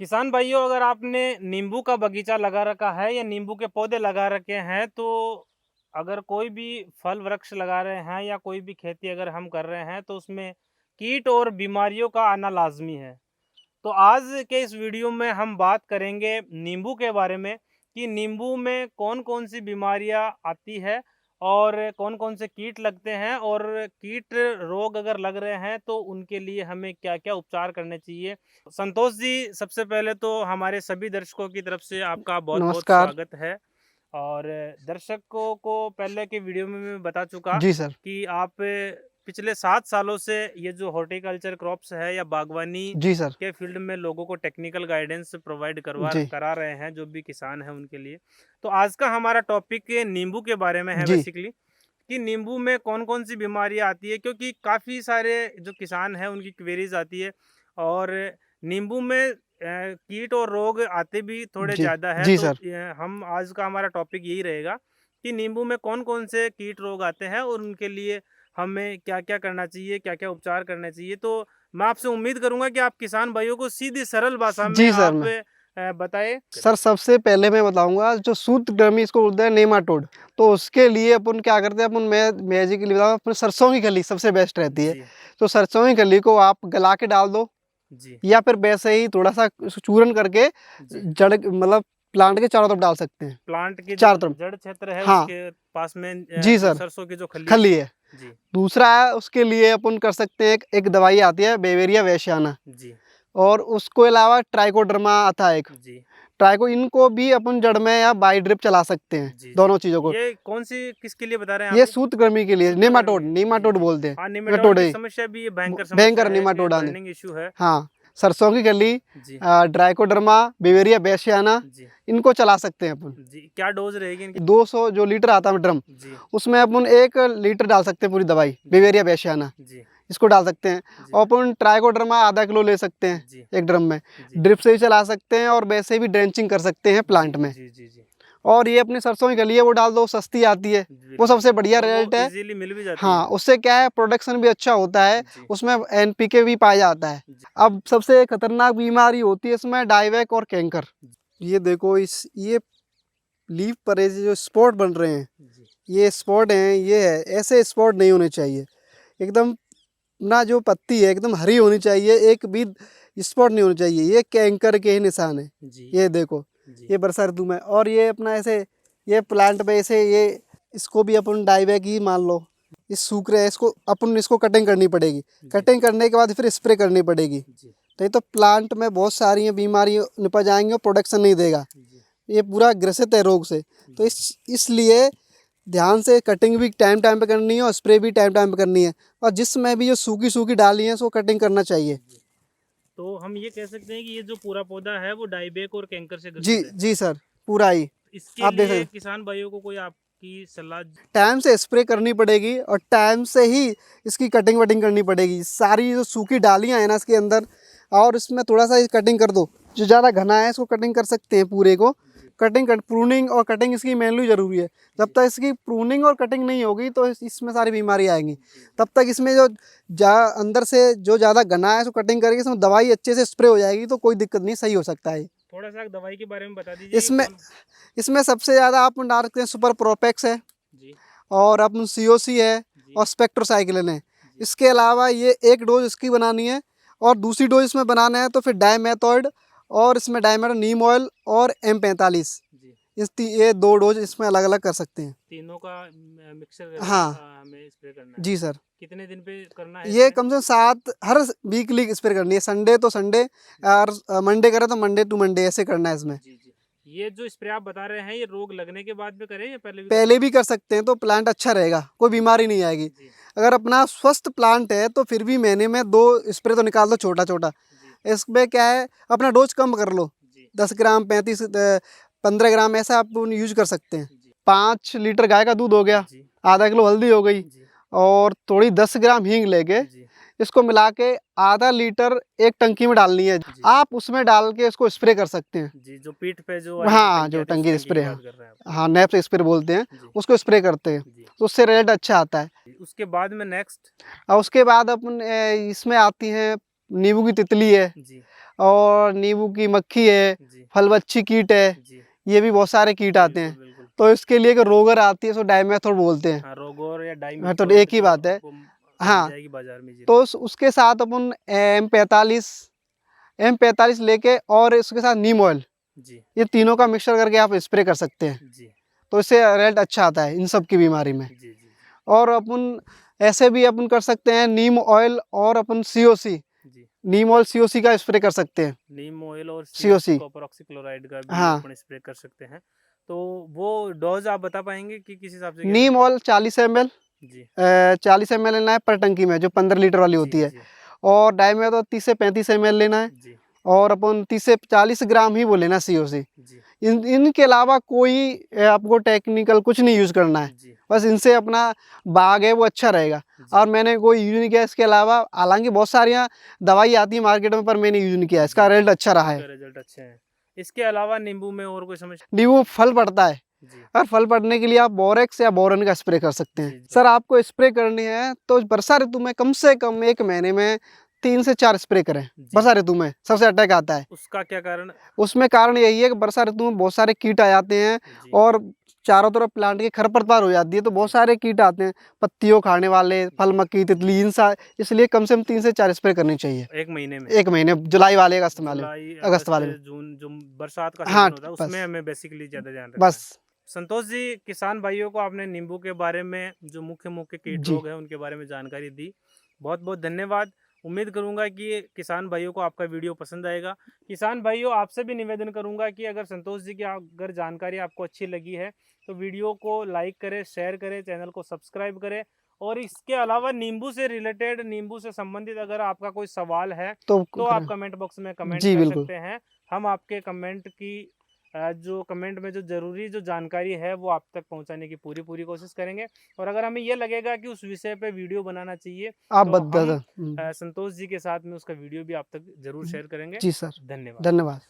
किसान भाइयों, अगर आपने नींबू का बगीचा लगा रखा है या नींबू के पौधे लगा रखे हैं, तो अगर कोई भी फल वृक्ष लगा रहे हैं या कोई भी खेती अगर हम कर रहे हैं तो उसमें कीट और बीमारियों का आना लाजमी है। तो आज के इस वीडियो में हम बात करेंगे नींबू के बारे में कि नींबू में कौन कौन सी बीमारियां आती है और कौन कौन से कीट लगते हैं, और कीट रोग अगर लग रहे हैं तो उनके लिए हमें क्या क्या उपचार करने चाहिए। संतोष जी, सबसे पहले तो हमारे सभी दर्शकों की तरफ से आपका बहुत बहुत नमस्कार। स्वागत है। और दर्शकों को पहले के वीडियो में मैं बता चुका जी सर। कि आप पिछले 7 सालों से ये जो हॉर्टिकल्चर क्रॉप्स है या बागवानी जी सर। के फील्ड में लोगों को टेक्निकल गाइडेंस प्रोवाइड जी। करा रहे हैं, जो भी किसान हैं उनके लिए। तो आज का हमारा टॉपिक नींबू के बारे में है जी। बेसिकली, कि नींबू में कौन कौन सी बीमारियां आती है, क्योंकि काफ़ी सारे जो किसान हैं उनकी क्वेरीज आती है। और नींबू में कीट और रोग आते भी थोड़े जी। ज़्यादा है। जी तो सर। हम आज का हमारा टॉपिक यही रहेगा कि नींबू में कौन कौन से कीट रोग आते हैं और उनके लिए हमें क्या क्या करना चाहिए, क्या क्या उपचार करने चाहिए। तो मैं आपसे उम्मीद करूंगा कि आप किसान भाइयों को सीधी सरल भाषा में जी सर। आप मैं बताएं। सर सबसे पहले मैं बताऊंगा जो सूत्रकृमि इसको बोलते हैं नेमाटोड। तो उसके लिए अपन क्या करते हैं, अपन मैं मैजिक के लिए बताऊँ, अपन सरसों की खली सबसे बेस्ट रहती है। जी तो सरसों की खली को आप गला के डाल दो, जी या फिर वैसे ही थोड़ा सा उसको चूरन करके जी। जड़ मतलब प्लांट के चारों तरफ डाल सकते हैं। प्लांट के जो चारों तरफ। जड़ क्षेत्र है हाँ। उसके पास में जी जो सर। सरसों की जो खली है। खली है। जी दूसरा है उसके लिए अपन कर सकते हैं, एक दवाई आती है बेवेरिया वैश्याना, जी और उसको अलावा ट्राइकोडर्मा आता है एक जी ट्राइको। इनको भी अपन जड़ में या बाई ड्रिप चला सकते हैं, जी जी। दोनों चीज़ों को। ये कौन सी किसके लिए बता रहे हैं ये आप? सूत्रकृमि के लिए सूत्रकृमि नेमाटोड, है। जी नेमाटोड जी। बोलते हैं। हाँ, निमेटोड नेमाटोड की है, समस्या भी ये भयंकर समस्या भयंकर है, एक नेमाटोड आने। बर्निंग इशू है। हाँ। सरसों की गली, जी ट्राइकोडर्मा, बेवेरिया बेसियाना, जी इनको चला सकते हैं अपन। जी। क्या डोज रहेगी इनकी? 200 जो लीटर आता है ड्रम, जी उसमें अपन 1 लीटर डाल सकते हैं पूरी दवाई जी बेवेरिया बेसियाना, जी इसको डाल सकते हैं। जी और अपन ट्राइकोडर्मा आधा किलो ले सकते हैं जी एक ड्रम में। जी ड्रिप से भी चला सकते हैं और वैसे भी ड्रेंचिंग कर सकते हैं जी प्लांट में। जी जी जी। और ये अपनी सरसों की गली है, वो डाल दो, सस्ती आती है, वो बिल्कुल। सबसे बढ़िया और वो रिजल्ट है। इजीली मिल भी जाती हाँ, है। उससे क्या है, प्रोडक्शन भी अच्छा होता है, जी उसमें एनपीके भी पाया जाता है। जी अब सबसे खतरनाक बीमारी होती है इसमें डाइवैक और कैंकर। ये देखो, इस ये लीफ पर ये जो स्पॉट बन रहे हैं, जी ये स्पॉट हैं, ये है, ऐसे स्पॉट नहीं होने चाहिए। एकदम ना, जो पत्ती है एकदम हरी होनी चाहिए, एक भी स्पॉट नहीं होनी चाहिए। ये कैंकर के ही निशान है। जी ये देखो, जी ये बरसात ऋतु में। और ये अपना ऐसे, ये प्लांट पे ऐसे, ये इसको भी अपन डाईबैक ही मान लो। इस सूख रहे हैं, इसको अपन इसको कटिंग करनी पड़ेगी। जी कटिंग करने के बाद फिर स्प्रे करनी पड़ेगी, जी नहीं तो प्लांट में बहुत सारी बीमारी निपट जाएंगी और प्रोडक्शन नहीं देगा। जी ये पूरा ग्रसित है रोग से। तो इसलिए ध्यान से कटिंग भी टाइम टाइम पे करनी है और स्प्रे भी टाइम टाइम पे करनी है। और जिसमें भी जो सूखी सूखी डाली है उसको कटिंग करना चाहिए। जी। तो हम ये कह सकते हैं कि ये जो पूरा पौधा है वो डाइबैक और कैंकर से जी। ग्रसित है। जी सर, पूरा ही। इसके आप देख लिए सकते, किसान भाइयों को कोई आपकी सलाह? टाइम से स्प्रे करनी पड़ेगी और टाइम से ही इसकी कटिंग वटिंग करनी पड़ेगी। सारी जो सूखी डालियाँ हैं ना इसके अंदर, और इसमें थोड़ा सा कटिंग कर दो। जो ज़्यादा घना है इसको कटिंग कर सकते हैं पूरे को। कटिंग कर, प्रूनिंग और कटिंग इसकी मेनली ज़रूरी है। जब तक इसकी प्रूनिंग और कटिंग नहीं होगी तो इसमें सारी बीमारी आएंगी। तब तक इसमें जो अंदर से जो ज़्यादा घना है उसको कटिंग करके इसमें दवाई अच्छे से स्प्रे हो जाएगी, तो कोई दिक्कत नहीं, सही हो सकता है। थोड़ा सा दवाई के बारे में बता दीजिए कि इसमें कौन? इसमें सबसे ज़्यादा आप डाल सकते हैं सुपर प्रोपेक्स है, जी और अपन सीओसी है, जी और स्पेक्ट्रोसाइक्लिन है। जी इसके अलावा ये एक डोज इसकी बनानी है, और दूसरी डोज इसमें बनाना है तो फिर डाइमेथॉइड, और इसमें डाइमेथॉइड, नीम ऑयल और M45। जी। ये 2 डोज इसमें अलग अलग कर सकते हैं। तीनों का मिक्सर करके हाँ। हमें स्प्रे करना है। जी सर। कितने दिन पे करना है ये स्प्रे? कम से कम 7 हर वीकली स्प्रे करनी है, संडे तो संडे, और मंडे करें तो मंडे टू मंडे, ऐसे करना है इसमें। जी जी। ये जो स्प्रे आप बता रहे हैं ये रोग लगने के बाद भी करें या पहले भी पहले भी कर सकते हैं तो प्लांट अच्छा रहेगा, कोई बीमारी नहीं आएगी। जी अगर अपना स्वस्थ प्लांट है तो फिर भी महीने में 2 स्प्रे तो निकाल दो, छोटा छोटा। जी इसमें क्या है, अपना डोज कम कर लो, जी 10 ग्राम, 35, 15 ग्राम, ऐसा आप यूज कर सकते हैं। जी 5 लीटर गाय का दूध हो गया, जी आधा किलो हल्दी हो गई, जी और थोड़ी 10 ग्राम हींग लेके जी इसको मिला के आधा लीटर एक टंकी में डालनी है। जी आप उसमें डाल के इसको स्प्रे कर सकते हैं। जी। जो पीठ पे जो वाली जो हाँ, टंकी जो आती है उस टंकी टंकी की स्प्रे, बात हाँ। कर रहे हैं आप? हाँ, नैप स्प्रे बोलते हैं, जी उसको स्प्रे करते हैं, जी। तो उससे रिजल्ट अच्छा आता है। उसके बाद में नेक्स्ट? और उसके बाद अपन इसमें आती हैं नींबू की तितली है, जी और नींबू की मक्खी है, जी फलबच्ची कीट है, जी, ये भी बहुत सारे कीट आते हैं। बिल्कुल बिल्कुल। तो इसके लिए एक रोगर आती है, उसको डाइमेथोड बोलते हैं। हाँ, रोगोर या हाँ, तो डाइमिथोएट एक ही जो बात है। आपको मिल हाँ, जाएगी बाजार में इजीली। तो उसके साथ अपन M45 लेके और इसके साथ नीम ऑयल, जी ये तीनों का मिक्सचर करके आप स्प्रे कर सकते हैं। जी तो इससे रिजल्ट अच्छा आता है इन सब की बीमारी में। जी जी जी और अपन ऐसे भी अपन कर सकते हैं नीम ऑयल और अपन COC, जी। नीम ऑयल COC का स्प्रे कर सकते हैं। नीम ऑयल और COC COC, कॉपर ऑक्सीक्लोराइड का भी हाँ। अपन स्प्रे कर सकते हैं। तो वो डोज आप बता पाएंगे कि किस हिसाब से क्या नीम ऑयल 40 ml, जी 40 ml लेना है पर टंकी में, जो 15 लीटर वाली जी होती है। जी और डाइमेथोड 30 से 35 ml लेना है। जी और अपन 30 से 40 ग्राम ही वो लेना COC। जी इनके अलावा कोई आपको टेक्निकल कुछ नहीं यूज़ करना है। जी बस इनसे अपना बाग है वो अच्छा रहेगा। जी और मैंने कोई यूज़ नहीं किया इसके अलावा, हालांकि बहुत सारी दवाई आती है मार्केट में, पर मैंने यूज़ नहीं किया, इसका जी, रिजल्ट अच्छा रहा इनका है। रिजल्ट अच्छे हैं। इसके अलावा नींबू में और कोई समस्या? नींबू फल पड़ता है, जी और फल पड़ने के लिए आप बोरेक्स या बोरन का स्प्रे कर सकते हैं। जी जी सर आपको स्प्रे करनी है तो वर्षा ऋतु में कम से कम 1 महीने में 3 से 4 स्प्रे करें। जी। वर्षा ऋतु में सबसे अटैक आता है। उसका क्या कारण? उसमें कारण यही है कि वर्षा ऋतु में बहुत सारे कीट आ जाते हैं, जी और चारों तरफ प्लांट की खरपतवार हो जाती है, तो बहुत जी सारे कीट आते हैं, पत्तियों खाने वाले, फल जी। मक्खी, तितली, इसलिए कम से कम 3 से 4 स्प्रे करनी चाहिए 1 महीने में? 1 महीने, जुलाई वाले, अगस्त वाले, जुलाई, अगस्त अगस्त, वाले में। जून जो बरसात का हाँ, सीजन होता है उसमें बस हमें बेसिकली ज़्यादा ध्यान रखना है। बस। संतोष जी, किसान भाइयों को आपने नींबू के बारे में जो मुख्य मुख्य कीट जी, रोग हैं उनके बारे में जानकारी दी। बहुत बहुत धन्यवाद। उम्मीद करूंगा कि किसान भाइयों को आपका वीडियो पसंद आएगा। किसान भाइयों, आपसे भी निवेदन करूंगा कि अगर संतोष जी की अगर जानकारी आपको अच्छी लगी है तो वीडियो को लाइक करें, शेयर करें, चैनल को सब्सक्राइब करें। और इसके अलावा नींबू से रिलेटेड, नींबू से संबंधित अगर आपका कोई सवाल है तो तो आप करें। कमेंट बॉक्स में कमेंट जी, कर बिल्कुल। सकते हैं। हम आपके कमेंट की जो कमेंट में जो ज़रूरी जो जानकारी है वो आप तक पहुंचाने की पूरी पूरी कोशिश करेंगे। और अगर हमें ये लगेगा कि उस विषय पे वीडियो बनाना चाहिए आप तो हम बद संतोष जी के साथ में उसका वीडियो भी आप तक ज़रूर शेयर करेंगे। जी सर, धन्यवाद। धन्यवाद।